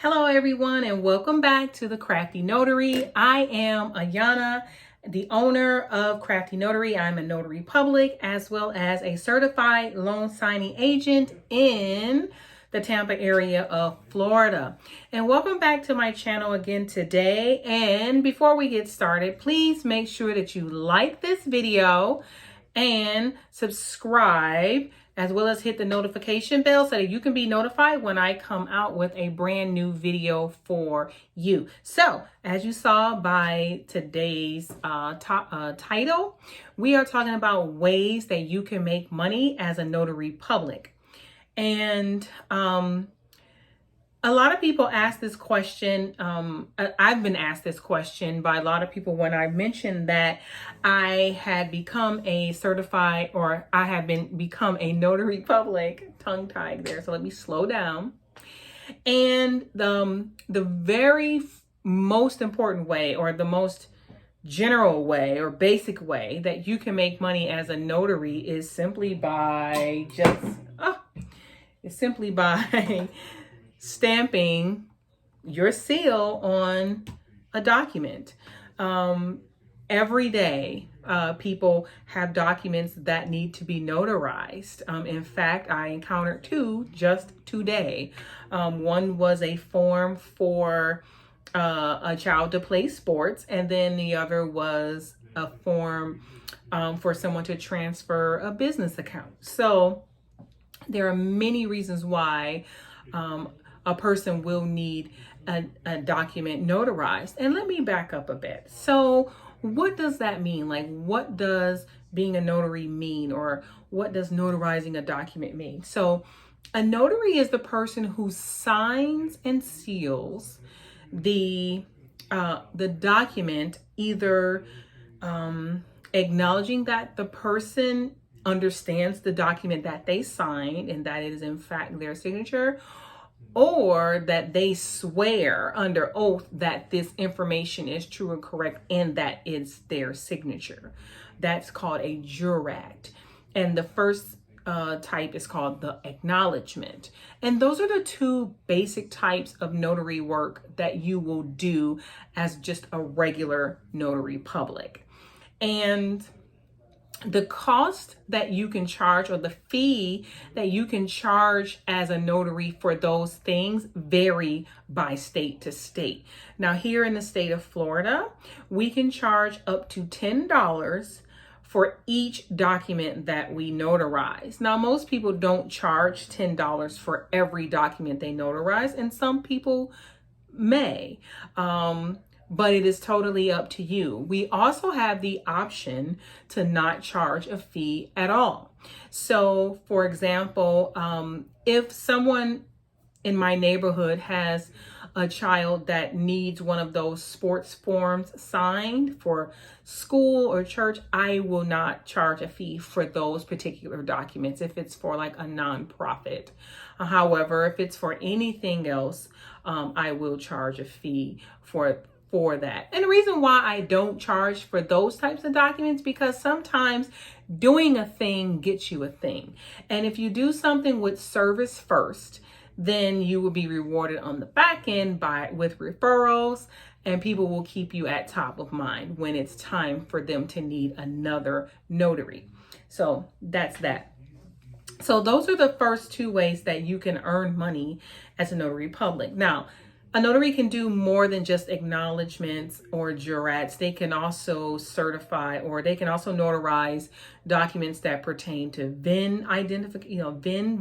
Hello everyone and welcome back to the Crafty Notary. I am Ayana, the owner of Crafty Notary. I'm a notary public as well as a certified loan signing agent in the Tampa area of Florida. And welcome back to my channel again today. And before we get started, please make sure that you like this video and subscribe, as well as hit the notification bell so that you can be notified when I come out with a brand new video for you. So as you saw by today's title, we are talking about ways that you can make money as a notary public. And a lot of people ask this question. I've been asked this question by a lot of people when I mentioned that I had become a certified, or I have become a notary public. Tongue-tied there, so let me slow down. And the very most important way, or the most general way or basic way that you can make money as a notary is simply by stamping your seal on a document. Every day, people have documents that need to be notarized. In fact, I encountered two just today. One was a form for a child to play sports, and then the other was a form for someone to transfer a business account. So there are many reasons why a person will need a document notarized. And let me back up a bit. So what does that mean? Like, what does being a notary mean, or what does notarizing a document mean? So a notary is the person who signs and seals the document, either acknowledging that the person understands the document that they signed and that it is in fact their signature, or that they swear under oath that this information is true and correct and that it's their signature. That's called a jurat. And the first type is called the acknowledgement. And those are the two basic types of notary work that you will do as just a regular notary public. And the cost that you can charge, or the fee that you can charge as a notary for those things, vary by state to state. Now, here in the state of Florida, we can charge up to $10 for each document that we notarize. Now, most people don't charge $10 for every document they notarize, and some people may. But it is totally up to you. We also have the option to not charge a fee at all. So, for example, if someone in my neighborhood has a child that needs one of those sports forms signed for school or church, I will not charge a fee for those particular documents if it's for like a nonprofit. However, if it's for anything else, I will charge a fee for that. And the reason why I don't charge for those types of documents, because sometimes doing a thing gets you a thing. And if you do something with service first, then you will be rewarded on the back end with referrals, and people will keep you at top of mind when it's time for them to need another notary. So that's that. So those are the first two ways that you can earn money as a notary public. Now, a notary can do more than just acknowledgments or jurats. They can also certify, or they can also notarize documents that pertain to VIN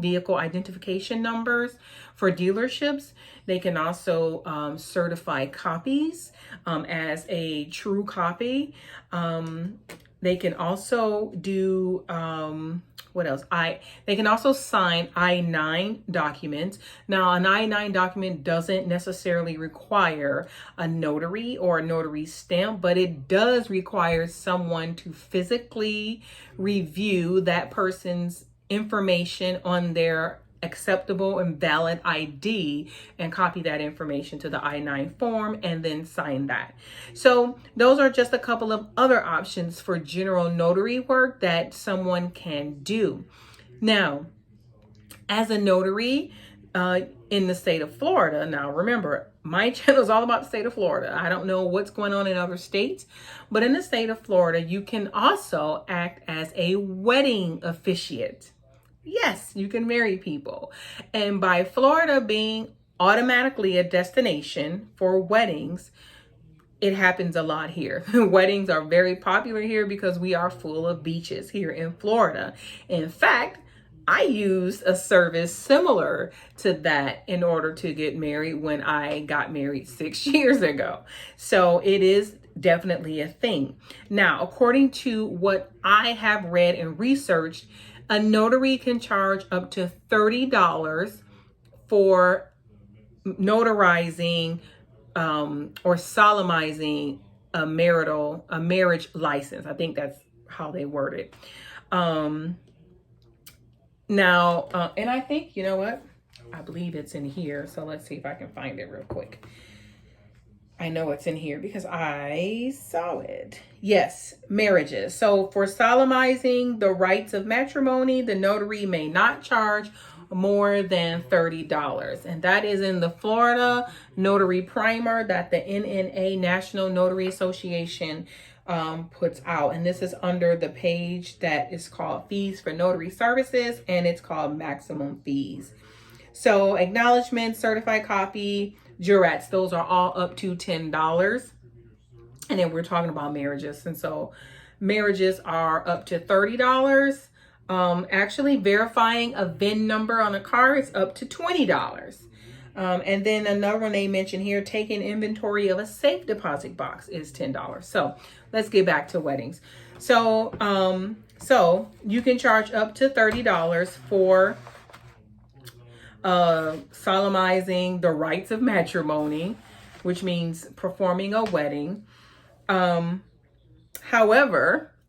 vehicle identification numbers for dealerships. They can also certify copies as a true copy. They can also do what else? They can also sign I-9 documents. Now, an I-9 document doesn't necessarily require a notary or a notary stamp, but it does require someone to physically review that person's information on their acceptable and valid ID and copy that information to the I-9 form and then sign that. So those are just a couple of other options for general notary work that someone can do. Now, as a notary, in the state of Florida. Now, remember, my channel is all about the state of Florida. I don't know what's going on in other states, but in the state of Florida, you can also act as a wedding officiant. Yes, you can marry people. And by Florida being automatically a destination for weddings, it happens a lot here. Weddings are very popular here because we are full of beaches here in Florida. In fact, I used a service similar to that in order to get married when I got married 6 years ago. So it is definitely a thing. Now, according to what I have read and researched, a notary can charge up to $30 for notarizing or solemnizing a marriage license. I think that's how they word it. Now, and I think, you know what? I believe it's in here. So let's see if I can find it real quick. I know it's in here because I saw it. Yes, marriages. So for solemnizing the rites of matrimony, the notary may not charge more than $30. And that is in the Florida Notary Primer that the NNA, National Notary Association, puts out. And this is under the page that is called Fees for Notary Services, and it's called Maximum Fees. So acknowledgement, certified copy, jurats, those are all up to $10. And then we're talking about marriages. And so marriages are up to $30. Actually verifying a VIN number on a car is up to $20. And then another one they mentioned here, taking inventory of a safe deposit box is $10. So let's get back to weddings. So, so you can charge up to $30 for solemnizing the rites of matrimony, which means performing a wedding. However,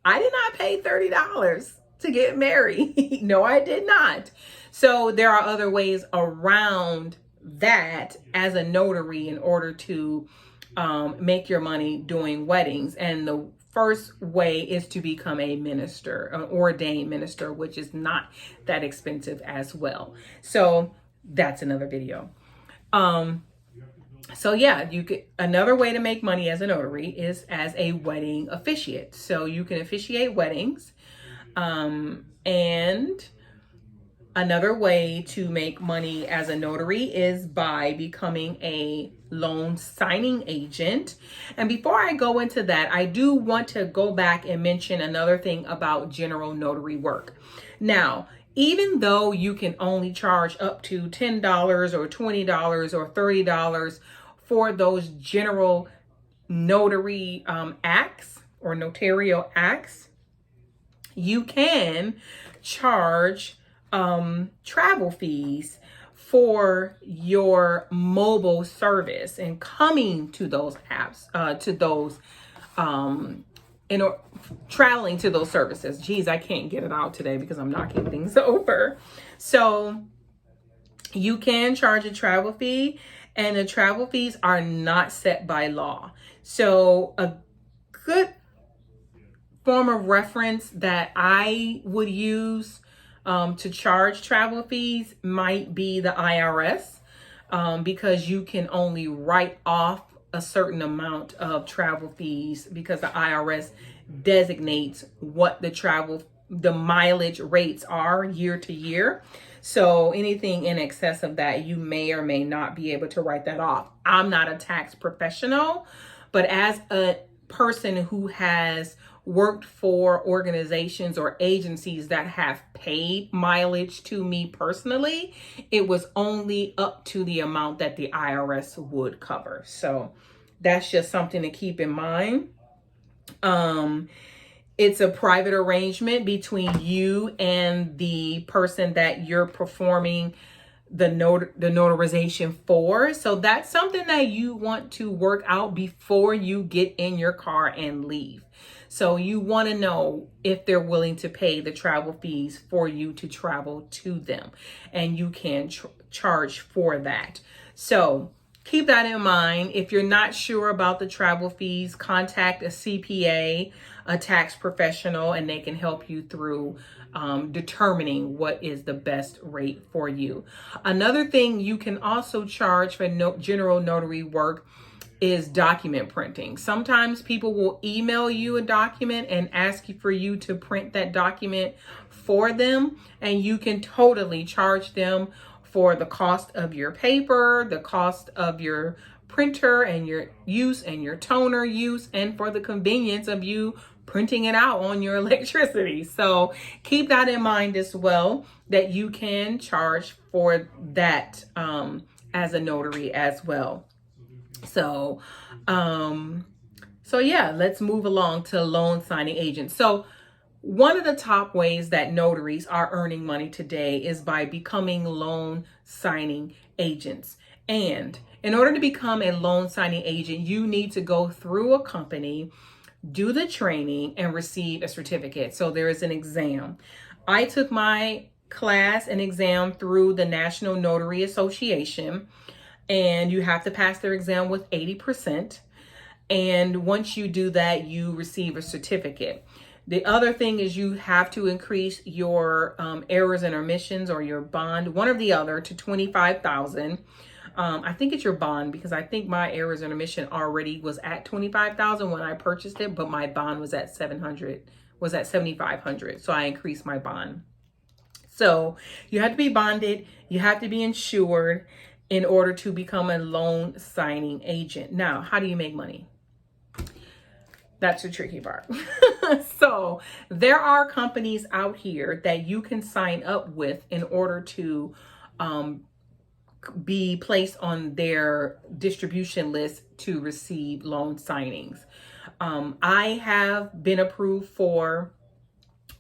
I did not pay $30 to get married. No, I did not. So there are other ways around that as a notary in order to make your money doing weddings. And the first way is to become a minister, an ordained minister, which is not that expensive as well. So that's another video. So yeah, you could, another way to make money as a notary is as a wedding officiant. So you can officiate weddings. And another way to make money as a notary is by becoming a loan signing agent. And before I go into that, I do want to go back and mention another thing about general notary work. Now, even though you can only charge up to $10 or $20 or $30 for those general notary acts or notarial acts, you can charge travel fees for your mobile service and coming to those apps, traveling to those services. Geez, I can't get it out today because I'm knocking things over. So you can charge a travel fee, and the travel fees are not set by law. So a good form of reference that I would use to charge travel fees might be the IRS, because you can only write off a certain amount of travel fees because the IRS designates what the mileage rates are year to year. So anything in excess of that, you may or may not be able to write that off. I'm not a tax professional, but as a person who has worked for organizations or agencies that have paid mileage to me personally, it was only up to the amount that the IRS would cover. So that's just something to keep in mind. It's a private arrangement between you and the person that you're performing the notarization for. So that's something that you want to work out before you get in your car and leave. So you want to know if they're willing to pay the travel fees for you to travel to them, and you can charge for that. So keep that in mind. If you're not sure about the travel fees, contact a CPA, a tax professional, and they can help you through determining what is the best rate for you. Another thing you can also charge for general notary work is document printing. Sometimes people will email you a document and ask you for you to print that document for them, and you can totally charge them for the cost of your paper, the cost of your printer and your use and your toner use, and for the convenience of you printing it out on your electricity. So keep that in mind as well, that you can charge for that as a notary as well. So yeah, let's move along to loan signing agents. So one of the top ways that notaries are earning money today is by becoming loan signing agents. And in order to become a loan signing agent, you need to go through a company, do the training, and receive a certificate. So there is an exam. I took my class and exam through the National Notary Association, and you have to pass their exam with 80%. And once you do that, you receive a certificate. The other thing is you have to increase your errors and omissions, or your bond, one or the other, to $25,000. I think it's your bond, because I think my errors and omission already was at $25,000 when I purchased it, but my bond was at $7,500. So I increased my bond. So you have to be bonded, you have to be insured in order to become a loan signing agent. Now, how do you make money? That's the tricky part. So there are companies out here that you can sign up with in order to be placed on their distribution list to receive loan signings. I have been approved for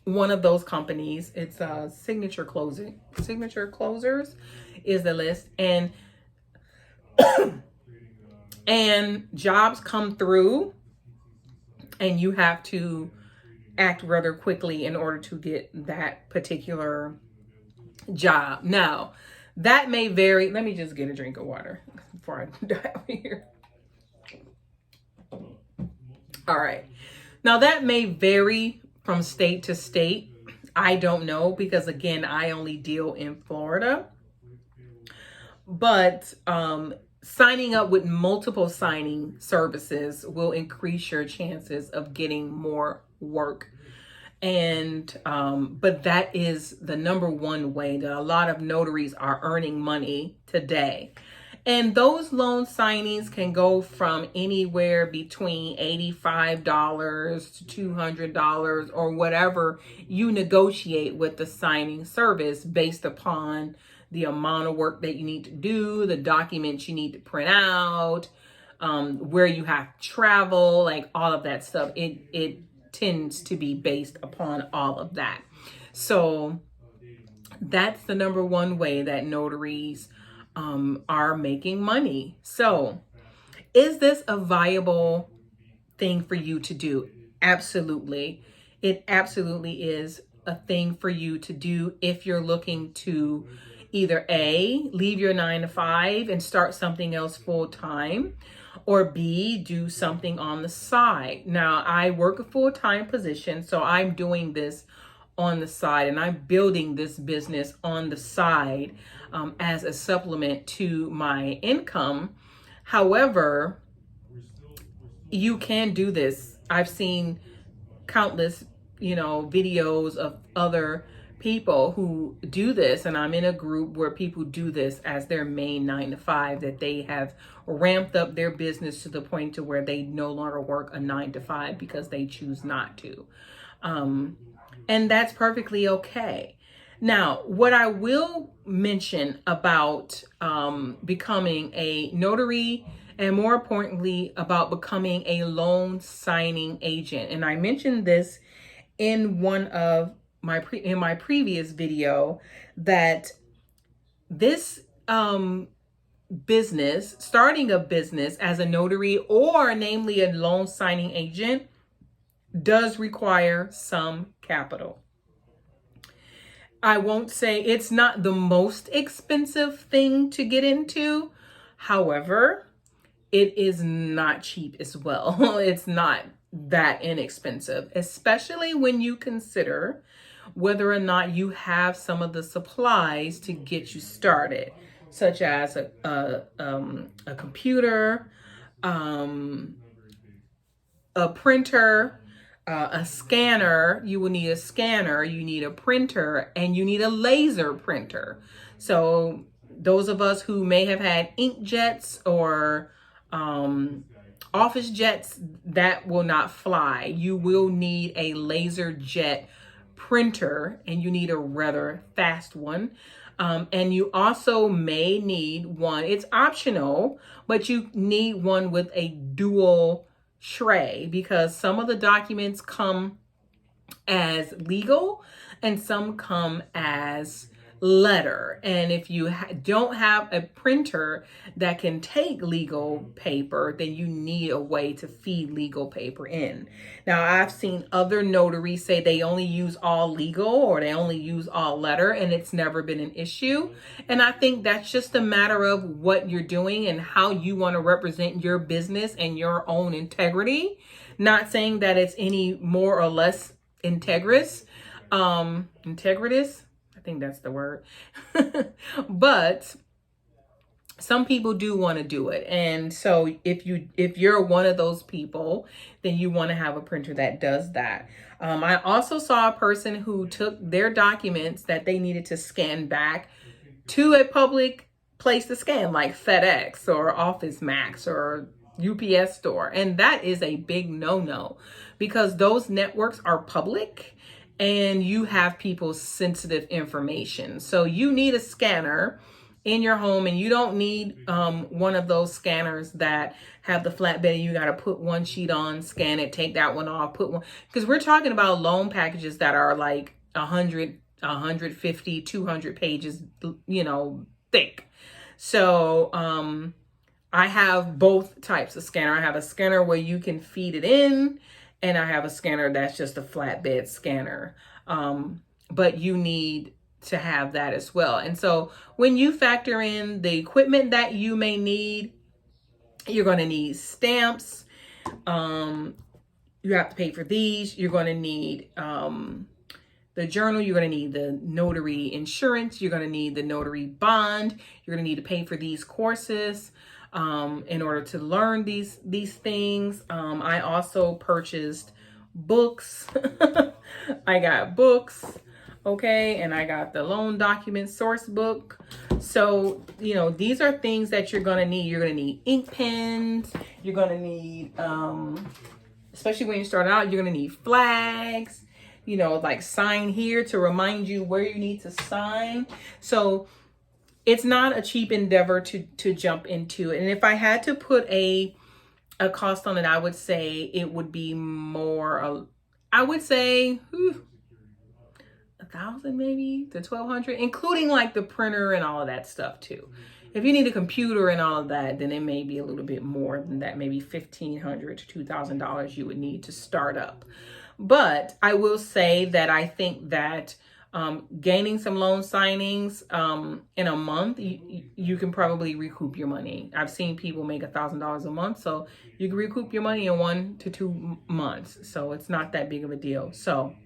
one of those companies. It's Signature Closers is the list, and and jobs come through, and you have to act rather quickly in order to get that particular job. Now, that may vary. Let me just get a drink of water before I dive here. All right. Now, that may vary from state to state. I don't know, because again, I only deal in Florida. But signing up with multiple signing services will increase your chances of getting more work. And but that is the number one way that a lot of notaries are earning money today. And those loan signings can go from anywhere between $85 to $200, or whatever you negotiate with the signing service, based upon the amount of work that you need to do, the documents you need to print out, where you have to travel, like all of that stuff. It tends to be based upon all of that. So that's the number one way that notaries are making money. So is this a viable thing for you to do? Absolutely. It absolutely is a thing for you to do if you're looking to either A, leave your 9-to-5 and start something else full time, or B, do something on the side. Now, I work a full-time position, so I'm doing this on the side, and I'm building this business on the side as a supplement to my income. However, you can do this. I've seen countless, videos of other people who do this, and I'm in a group where people do this as their main 9-to-5, that they have ramped up their business to the point to where they no longer work a 9-to-5 because they choose not to. And that's perfectly okay. Now, what I will mention about becoming a notary, and more importantly, about becoming a loan signing agent, and I mentioned this in one of my previous video, that this business, starting a business as a notary, or namely a loan signing agent, does require some capital. I won't say it's not the most expensive thing to get into. However, it is not cheap as well. It's not that inexpensive, especially when you consider whether or not you have some of the supplies to get you started, such as a computer, a printer, a scanner. You will need a scanner, you need a printer, and you need a laser printer. So those of us who may have had inkjets or office jets, that will not fly. You will need a laser jet printer, and you need a rather fast one. And you also may need one, it's optional, but you need one with a dual tray, because some of the documents come as legal and some come as letter. And if you don't have a printer that can take legal paper, then you need a way to feed legal paper in. Now, I've seen other notaries say they only use all legal or they only use all letter, and it's never been an issue. And I think that's just a matter of what you're doing and how you want to represent your business and your own integrity. Not saying that it's any more or less integritous. I think that's the word. But some people do want to do it. And so if you're one of those people, then you want to have a printer that does that. I also saw a person who took their documents that they needed to scan back to a public place to scan, like FedEx or Office Max or UPS store. And that is a big no-no, because those networks are public and you have people's sensitive information. So you need a scanner in your home, and you don't need one of those scanners that have the flatbed and you got to put one sheet on, scan it, take that one off, put one, because we're talking about loan packages that are like 100, 150, 200 pages, thick. So I have both types of scanner. I have a scanner where you can feed it in, and I have a scanner that's just a flatbed scanner. But you need to have that as well. And so when you factor in the equipment that you may need, you're going to need stamps. You have to pay for these. You're going to need the journal. You're going to need the notary insurance. You're going to need the notary bond. You're going to need to pay for these courses in order to learn these things. I also purchased books. I got books, okay, and I got the loan document source book. So, these are things that you're going to need. You're going to need ink pens. You're going to need, especially when you start out, you're going to need flags, like sign here to remind you where you need to sign. So it's not a cheap endeavor to jump into it. And if I had to put a cost on it, I would say it would be more, I would say $1,000 maybe to $1,200, including like the printer and all of that stuff too. If you need a computer and all of that, then it may be a little bit more than that, maybe $1,500 to $2,000 you would need to start up. But I will say that I think that gaining some loan signings in a month, you can probably recoup your money. I've seen people make $1,000 a month, so you can recoup your money in 1 to 2 months. So it's not that big of a deal. So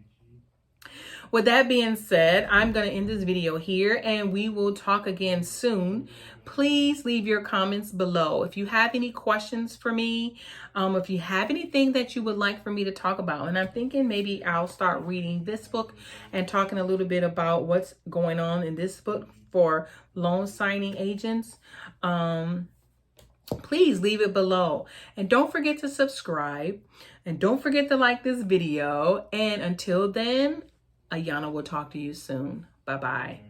with that being said, I'm going to end this video here, and we will talk again soon. Please leave your comments below. If you have any questions for me, if you have anything that you would like for me to talk about, and I'm thinking maybe I'll start reading this book and talking a little bit about what's going on in this book for loan signing agents. Please leave it below. And don't forget to subscribe. And don't forget to like this video. And until then, Ayana will talk to you soon. Bye-bye.